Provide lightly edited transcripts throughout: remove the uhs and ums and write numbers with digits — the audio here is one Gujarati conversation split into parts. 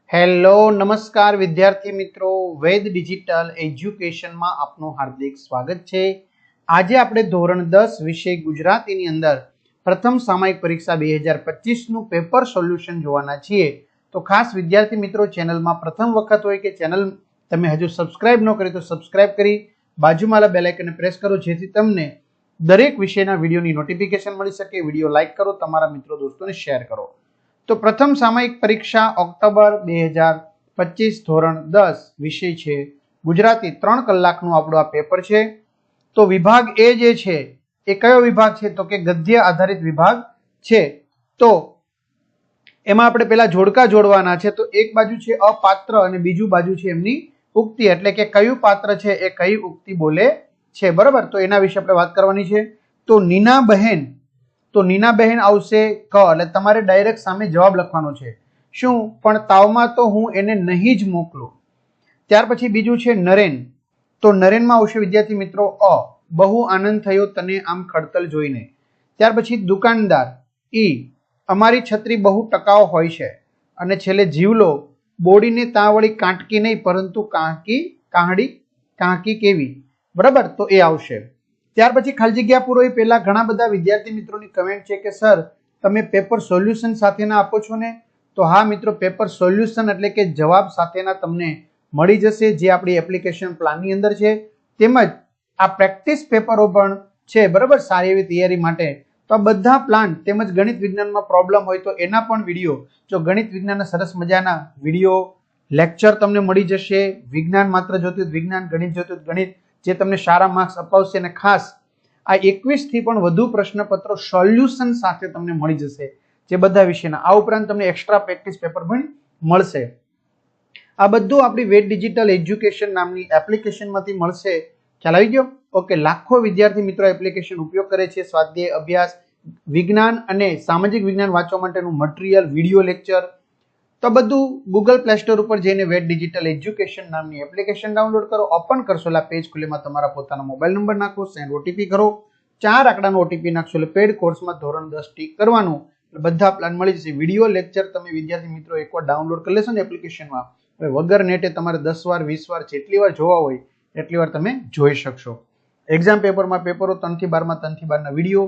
હેલો નમસ્કાર વિદ્યાર્થી મિત્રો, વેદ ડિજિટલ એજ્યુકેશનમાં આપનું હાર્દિક સ્વાગત છે। આજે આપણે ધોરણ 10 વિષય ગુજરાતીની અંદર પ્રથમ સામયિક પરીક્ષા 2025 નું પેપર સોલ્યુશન જોવાના છીએ। તો ખાસ વિદ્યાર્થી મિત્રો, ચેનલમાં પ્રથમ વખત હોય કે ચેનલ તમે હજુ સબસ્ક્રાઇબ ન કરી તો સબસ્ક્રાઇબ કરી બાજુમાં બેલ આઇકનને પ્રેસ કરો, જેથી તમને દરેક વિષયના વિડીયોની નોટિફિકેશન મળી શકે। વિડીયો લાઈક કરો, તમારા મિત્રો દોસ્તોને શેર કરો। તો પ્રથમ સામયિક પરીક્ષા ઓક્ટોબર 2025 ધોરણ 10 વિષય છે ગુજરાતી। 3 કલાકનું આપણું આ પેપર છે। તો વિભાગ એ જે છે એ કયો વિભાગ છે? તો કે ગદ્ય આધારિત વિભાગ છે। તો એમાં આપણે પહેલા જોડકા જોડવાના છે। તો એક બાજુ છે અપાત્ર અને બીજું બાજુ છે એમની ઉક્તિ, એટલે કે કયું પાત્ર છે એ કઈ ઉક્તિ બોલે છે, બરાબર? તો એના વિશે આપણે વાત કરવાની છે। તો નીના બહેન આવશે ક, એટલે તમારે ડાયરેક્ટ સામે જવાબ લખવાનો છે। શું? પણ તાવમાં તો હું એને નહીં જ મોકલું। ત્યાર પછી બીજું છે નરેન, તો નરેનમાં આવશે વિદ્યાર્થી મિત્રો અ, બહુ આનંદ થયો તને આમ ખડતલ જોઈને। ત્યાર પછી દુકાનદાર ઈ, અમારી છત્રી બહુ ટકાઉ હોય છે। અને છેલ્લે જીવલો, બોડીને ત્યાં વળી કાંટકી નહીં પરંતુ કાંહડી કેવી, બરાબર? તો એ આવશે। ત્યાર પછી ખાલી જગ્યા પૂરો એ પહેલા ઘણા બધા વિદ્યાર્થી મિત્રોની કમેન્ટ છે કે સર તમે પેપર સોલ્યુશન સાથેના આપો છો ને? તો હા મિત્રો, પેપર સોલ્યુશન એટલે કે જવાબ સાથેના તમને મળી જશે, જે આપણી એપ્લિકેશન પ્લાનની અંદર છે। તેમજ આ પ્રેક્ટિસ પેપરો પણ છે, બરાબર, સારી એવી તૈયારી માટે। તો આ બધા પ્લાન તેમજ ગણિત વિજ્ઞાનમાં પ્રોબ્લેમ હોય તો એના પણ વિડીયો, જો ગણિત વિજ્ઞાનના સરસ મજાના વિડીયો લેક્ચર તમને મળી જશે। વિજ્ઞાન માત્ર જોતું હોય વિજ્ઞાન, ગણિત જોતું હોય ગણિત, જે તમને સારા માર્ક્સ અપાવશે। અને ખાસ આ 21 થી પણ વધુ પ્રશ્નપત્રો સોલ્યુશન સાથે તમને મળી જશે, જે બધા વિષયના। આ ઉપરાંત તમને એક્સ્ટ્રા પ્રેક્ટિસ પેપર પણ મળશે। આ બધું આપણી વેદ ડિજિટલ એજ્યુકેશન નામની એપ્લિકેશનમાંથી મળશે। ખ્યાલ આવી ગયો? ઓકે, લાખો વિદ્યાર્થી મિત્રો એપ્લિકેશન ઉપયોગ કરે છે સ્વાધ્યાય, અભ્યાસ, વિજ્ઞાન અને સામાજિક વિજ્ઞાન વાંચવા માટેનું મટીરિયલ, વિડીયો લેક્ચર, તો બધું ગૂગલ પ્લે સ્ટોર ઉપર જઈને વેદ ડિજિટલ એજ્યુકેશન નામની એપ્લિકેશન ડાઉનલોડ કરો, ઓપન કરશો એટલે પેજ ખુલેમાં તમારા પોતાનો મોબાઈલ નંબર નાખો, સેન્ડ ઓટીપી કરો, 4 આંકડાનો ઓટીપી નાખશો એટલે પેડ કોર્સમાં ધોરણ 10 ટીક કરવાનું, એટલે બધા પ્લાન મળી જશે। વિડીયો લેક્ચર તમે વિદ્યાર્થી મિત્રો એકવાર ડાઉનલોડ કરી લેશો ને એપ્લિકેશનમાં, હવે વગર નેટે તમારે 10 વાર 20 વાર જેટલી વાર જોવા હોય એટલી વાર તમે જોઈ શકશો। એક્ઝામ પેપરમાં પેપરો 3 થી 12 માં 3 થી 12 ના વિડીયો,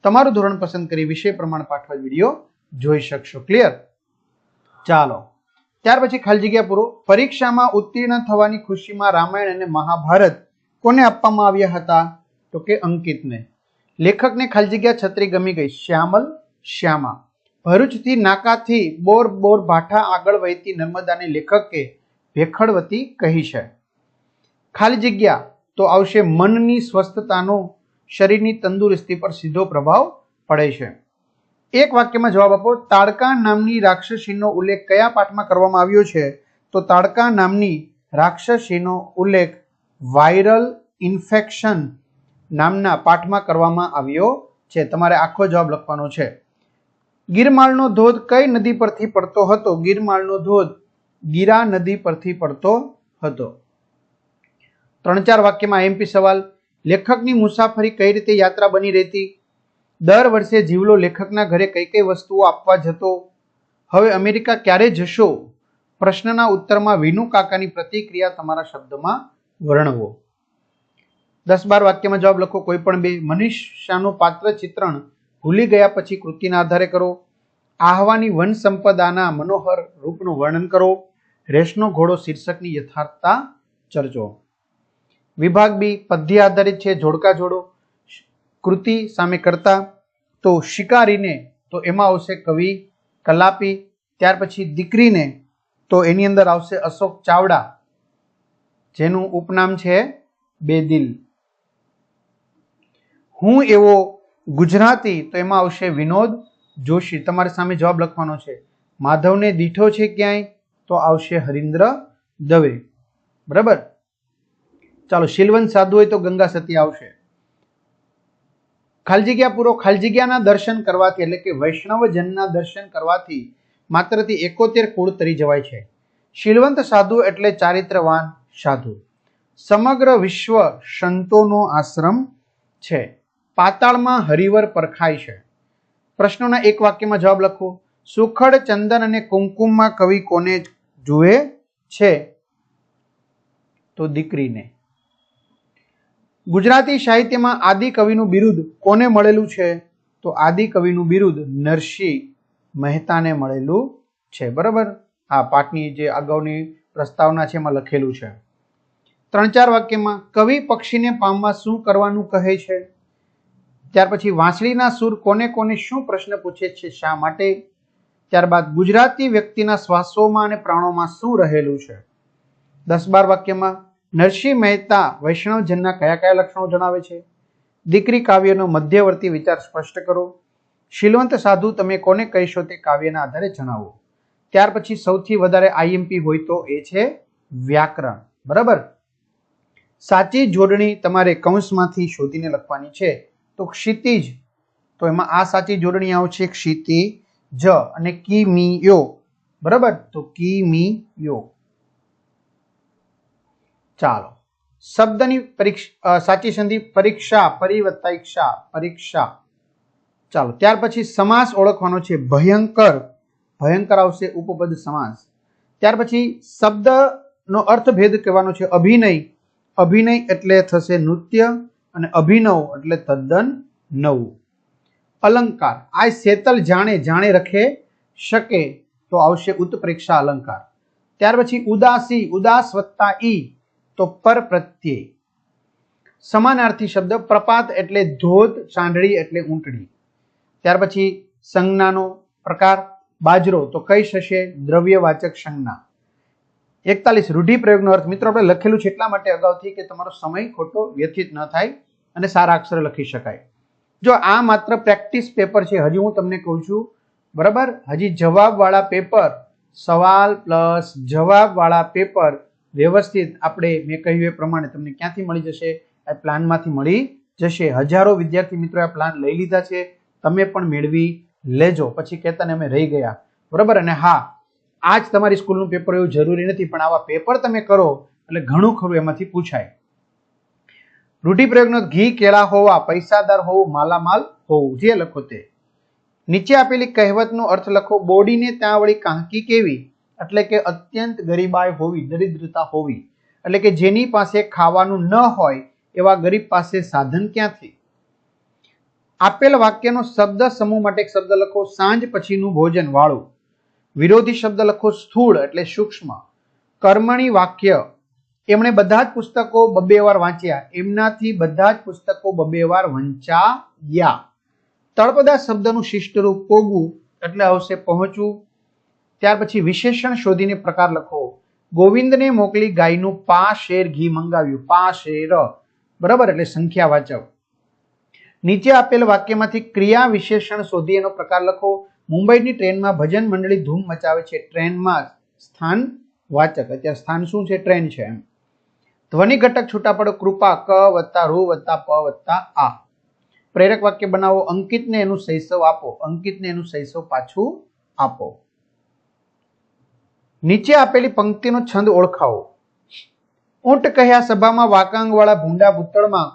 તમારું ધોરણ પસંદ કરી વિષય પ્રમાણે પાઠવા વિડીયો જોઈ શકશો। ક્લિયર? ચાલો, ત્યાર પછી ખાલી જગ્યા પૂરો। પરીક્ષામાં ઉત્તીર્ણ થવાની ખુશીમાં રામાયણ અને મહાભારત કોને આપવામાં આવ્યા હતા? તો કે અંકિતને। લેખકને ખાલી જગ્યા છત્રી ગમી ગઈ, શ્યામા। ભરૂચથી નાકાથી બોર ભાઠા આગળ વહેતી નર્મદાને લેખકે ભેખડવતી કહી છે। ખાલી જગ્યા તો આવશે મનની સ્વસ્થતાનો શરીરની તંદુરસ્તી પર સીધો પ્રભાવ પડે છે। એક વાક્યમાં જવાબ આપો। તાડકા નામની રાક્ષસીનો ઉલ્લેખ કયા પાઠમાં કરવામાં આવ્યો છે? તો તાડકા નામની રાક્ષસીનો ઉલ્લેખ વાયરલ ઇન્ફેક્શન નામના પાઠમાં કરવામાં આવ્યો છે। તમારે આખો જવાબ લખવાનો છે। ગિરમાળનો ધોધ કઈ નદી પરથી પડતો હતો? ગિરમાળનો ધોધ ગીરા નદી પરથી પડતો હતો। 3-4 વાક્યમાં એમપી સવાલ। લેખકની મુસાફરી કઈ રીતે યાત્રા બની રહેતી? દર વર્ષે જીવલો લેખકના ઘરે કઈ કઈ વસ્તુઓ આપવા જતો? હવે અમેરિકા ક્યારે જશો? પ્રશ્નના ઉત્તરમાં વિનુ કાકાની પ્રતિક્રિયા તમારા શબ્દમાં વર્ણવો। 10-12 વાક્યમાં જવાબ લખો, કોઈ પણ બે। મનીષાનું પાત્ર ચિત્રણ ભૂલી ગયા પછી કૃતિના આધારે કરો। આહવાની વન સંપદાના મનોહર રૂપનું વર્ણન કરો। રેસનો ઘોડો શીર્ષકની યથાર્થતા ચર્ચો। વિભાગ બી પદ્ય આધારિત છે, જોડકા જોડો। કૃતિ સામે કરતા, તો શિકારીને તો એમાં આવશે કવિ કલાપી। ત્યાર પછી દીકરીને તો એની અંદર આવશે અશોક ચાવડા, જેનું ઉપનામ છે બેદિલ। હું એવો ગુજરાતી, તો એમાં આવશે વિનોદ જોશી। તમારી સામે જવાબ લખવાનો છે। માધવને દીઠો છે ક્યાંય, તો આવશે હરીન્દ્ર દવે, બરાબર? ચાલો, શીલવંત સાધુ હોય તો ગંગા સતી આવશે। ખાલી જગ્યા પૂરો। ખાલી જગ્યાના દર્શન કરવાથી, એટલે કે વૈષ્ણવજનના દર્શન કરવાથી માત્રથી 71 કુળ તરી જવાય છે। શીલવંત સાધુ એટલે ચારિત્રવાન સાધુ। સમગ્ર વિશ્વ સંતોનો આશ્રમ છે। પાતાળમાં હરિવર પરખાય છે। પ્રશ્નોના એક વાક્યમાં જવાબ લખો। સુખડ, ચંદન અને કુમકુમમાં કવિ કોને જુએ છે? તો દીકરીને. ગુજરાતી સાહિત્યમાં આદિ કવિનું બિરુદ કોને મળેલું છે? તો આદિ કવિનું બિરુદ નરસિંહ મહેતાને મળેલું છે. બરાબર, આ પાઠની જે અગાઉની પ્રસ્તાવના છે એમાં લખેલું છે. 3-4 વાક્યમાં કવિ પક્ષીને પામવા શું કરવાનું કહે છે? ત્યાર પછી વાંસળીના સૂર કોને કોને શું પ્રશ્ન પૂછે છે, શા માટે? ત્યારબાદ ગુજરાતી વ્યક્તિના શ્વાસોમાં અને પ્રાણોમાં શું રહેલું છે? 10-12 વાક્યમાં નરસિંહ મહેતા વૈષ્ણવજનના કયા કયા લક્ષણો જણાવે છે? દીકરી કાવ્યનો મધ્યવર્તી વિચાર સ્પષ્ટ કરો. શીલવંત સાધુ તમે કોને કહીશો તે કાવ્યના આધારે જણાવો. ત્યાર પછી સૌથી વધારે આઈએમપી હોય તો એ છે વ્યાકરણ. બરાબર, સાચી જોડણી તમારે કૌંસમાંથી શોધીને લખવાની છે. તો ક્ષિતિજ, તો એમાં આ સાચી જોડણી આવશે ક્ષિતિજ અને કિમીયો. બરાબર, તો કિમીયો. ચાલો, શબ્દની સાચી સંધિ પરીક્ષા, પરિવત્તા ઈક્ષા, પરીક્ષા. ચાલો, ત્યાર પછી સમાસ ઓળખવાનો છે. ભયંકર, ભયંકર આવશે ઉપપદ સમાસ. ત્યાર પછી શબ્દનો અર્થભેદ કહેવાનો છે. અભિનય, અભિનય એટલે થશે નૃત્ય અને અભિનવ એટલે તદ્દન નવું. અલંકાર, આ શેતલ જાણે, જાણે રખે શકે, તો આવશે ઉત્પ્રેક્ષા અલંકાર. ત્યાર પછી ઉદાસી, ઉદાસ વત્તા ઈ, તો પર પ્રત્યય. સમાનાર્થી શબ્દ પ્રપાત એટલે ધોધ, સાંઢળી એટલે ઊંટડી. ત્યાર પછી સંજ્ઞાનો પ્રકાર બાજરો, તો કઈ થશે દ્રવ્યવાચક સંજ્ઞા. 41 રૂઢિપ્રયોગનો અર્થ. મિત્રો આપણે લખેલું છે એટલા માટે અગાઉથી કે તમારો સમય ખોટો વ્યથિત ન થાય અને સારા અક્ષરે લખી શકાય. જો આ માત્ર પ્રેક્ટિસ પેપર છે, હજી હું તમને કહું છું. બરાબર, હજી જવાબવાળા પેપર, સવાલ પ્લસ જવાબવાળા પેપર વ્યવસ્થિત આપણે મેં કહ્યું એ પ્રમાણે તમને ક્યાંથી મળી જશે? આ પ્લાનમાંથી મળી જશે. હજારો વિદ્યાર્થી મિત્રો આ પ્લાન લઈ લીધા છે, તમે પણ મેળવી લેજો. પછી કહેતા ને અમે રહી ગયા. બરાબર, અને હા, આજ તમારી સ્કૂલનું પેપર એવું જરૂરી નથી, પણ આવા પેપર તમે કરો એટલે ઘણું ખરું એમાંથી પૂછાય. રૂઢિપ્રયોગનો ઘી કેળા હોવા, પૈસાદાર હોવું, માલામાલ હોવું, જે લખો તે. નીચે આપેલી કહેવતનો અર્થ લખો. બોડીને ત્યાં વળી કાંકી કેવી, એટલે કે અત્યંત ગરીબાઈ હોવી, દરિદ્રતા હોવી. એટલે કે જેની પાસે ખાવાનું ન હોય એવા ગરીબ પાસે સાધન ક્યાંથી? આપેલ વાક્યનો શબ્દ સમૂહ માટે એક શબ્દ લખો. સાંજ પછીનું ભોજન, વાળું. વિરોધી શબ્દ લખો. સ્થૂળ એટલે સૂક્ષ્મ. કર્મણી વાક્ય, એમણે બધા જ પુસ્તકો 2 વાર વાંચ્યા, એમનાથી બધા જ પુસ્તકો 2 વાર વંચાયા. તળપદા શબ્દનું શિષ્ટ રૂપ પોગવું એટલે આવશે પહોંચવું. ત્યાર પછી વિશેષણ શોધીને પ્રકાર લખો. ગોવિંદને મોકલી ગાયનું પા શેર ઘી મંગાવ્યું, પા શેર. બરાબર, એટલે સંખ્યા વાચક. નીચે આપેલ વાક્યમાંથી ક્રિયા વિશેષણ શોધી એનો પ્રકાર લખો. મુંબઈની ટ્રેનમાં ભજન મંડળી ધૂમ મચાવે છે. ટ્રેનમાં સ્થાન વાચક. અત્યારે સ્થાન શું છે? ટ્રેન છે એમ. ધ્વનિ ઘટક છૂટા પડો. કૃપા, ક વત્તા રૂ વત્તા પ વત્તા આ. પ્રેરક વાક્ય બનાવો. અંકિતને એનું શૈશવ આપો, અંકિતને એનું શૈશવ પાછું આપો. નીચે આપેલી પંક્તિનો છંદ ઓળખાવો. ઊંટ કહ્યા સભામાં, વાકાંગવાળા ભૂંડા ભૂતળમાં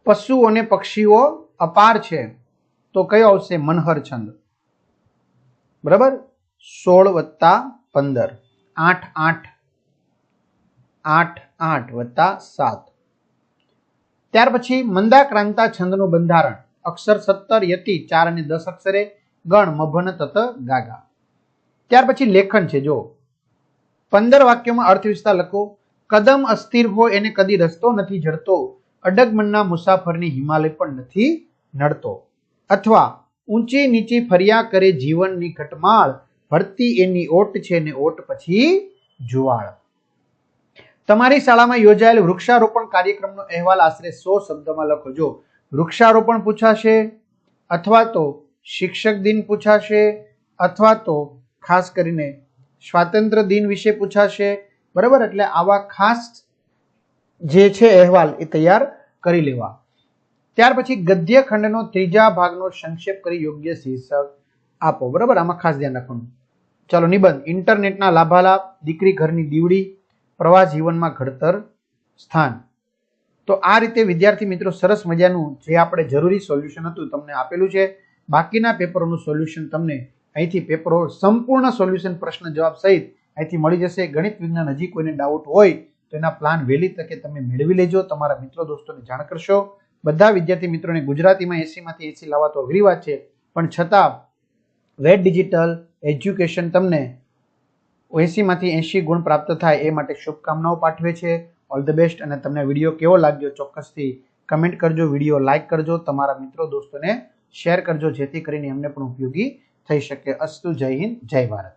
પશુ અને પક્ષીઓ અપાર છે, તો કયો આવશે? મનહર છંદ. બરાબર, 16 વત્તા 15, 8 8 8 8 વત્તા 7. ત્યાર પછી મંદાક્રાંતા છંદનું બંધારણ. અક્ષર 17 યતિ, 4 અને 10 અક્ષરે, ગણ મભન તત ગાગા. ત્યાર પછી લેખન છે. જો 15 વાક્યોમાં અર્થ વિસ્તાર લખો. કદમ અસ્થિર હોય એને કદી રસ્તો નથી જડતો, અડગ મનના મુસાફરની હિમાલય પણ નથી નડતો. અથવા ઊંચી નીચી ફર્યા કરે જીવનની ઘટમાળ, ભરતી એની ઓટ છે ને ઓટ પછી જુવાળ. તમારી શાળામાં યોજાયેલ વૃક્ષારોપણ કાર્યક્રમનો અહેવાલ આશરે 100 શબ્દમાં લખો. જો વૃક્ષારોપણ પૂછાશે, અથવા તો શિક્ષક દિન પૂછાશે, અથવા તો ખાસ કરીને સ્વાતંત્ર્ય દિન વિશે પૂછાશે. બરાબર, એટલે આવા ખાસ જે છે અહેવાલ એ તૈયાર કરી લેવા. ત્યાર પછી ગદ્ય ખંડનો 3જા ભાગનો સંક્ષેપ કરી યોગ્ય શીર્ષક આપો. બરાબર, આમાં ખાસ ધ્યાન રાખવાનું. ચાલો, નિબંધ. ઇન્ટરનેટના લાભાલાભ, દીકરી ઘરની દીવડી, પ્રવાસ જીવનમાં ઘડતર સ્થાન. તો આ રીતે વિદ્યાર્થી મિત્રો સરસ મજાનું જે આપણે જરૂરી સોલ્યુશન હતું તમને આપેલું છે. બાકીના પેપરોનું સોલ્યુશન તમને અહીંથી પેપરો સંપૂર્ણ સોલ્યુશન પ્રશ્ન જવાબ સહિત અહીંથી મળી જશે. ગણિત વિજ્ઞાન હજી કોઈને ડાઉટ હોય તો એના પ્લાન વહેલી તકે તમે મેળવી લેજો, તમારા મિત્રો દોસ્તોને જાણ કરશો. બધા વિદ્યાર્થી મિત્રોને ગુજરાતીમાં 80માંથી 80 લાવવા તો અઘરી વાત છે, પણ છતાં વેટ ડિજિટલ એજ્યુકેશન તમને 80માંથી 80 ગુણ પ્રાપ્ત થાય એ માટે શુભકામનાઓ પાઠવે છે. All the best. અને તમને વિડીયો કેવો લાગ્યો ચોક્કસથી કમેન્ટ કરજો, વિડીયો લાઇક કરજો, તમારા મિત્રો દોસ્તોને શેર કરજો, જેથી કરીને એમને પણ ઉપયોગી થઈ શકે. અસ્તુ. જય હિન્દ, જય ભારત.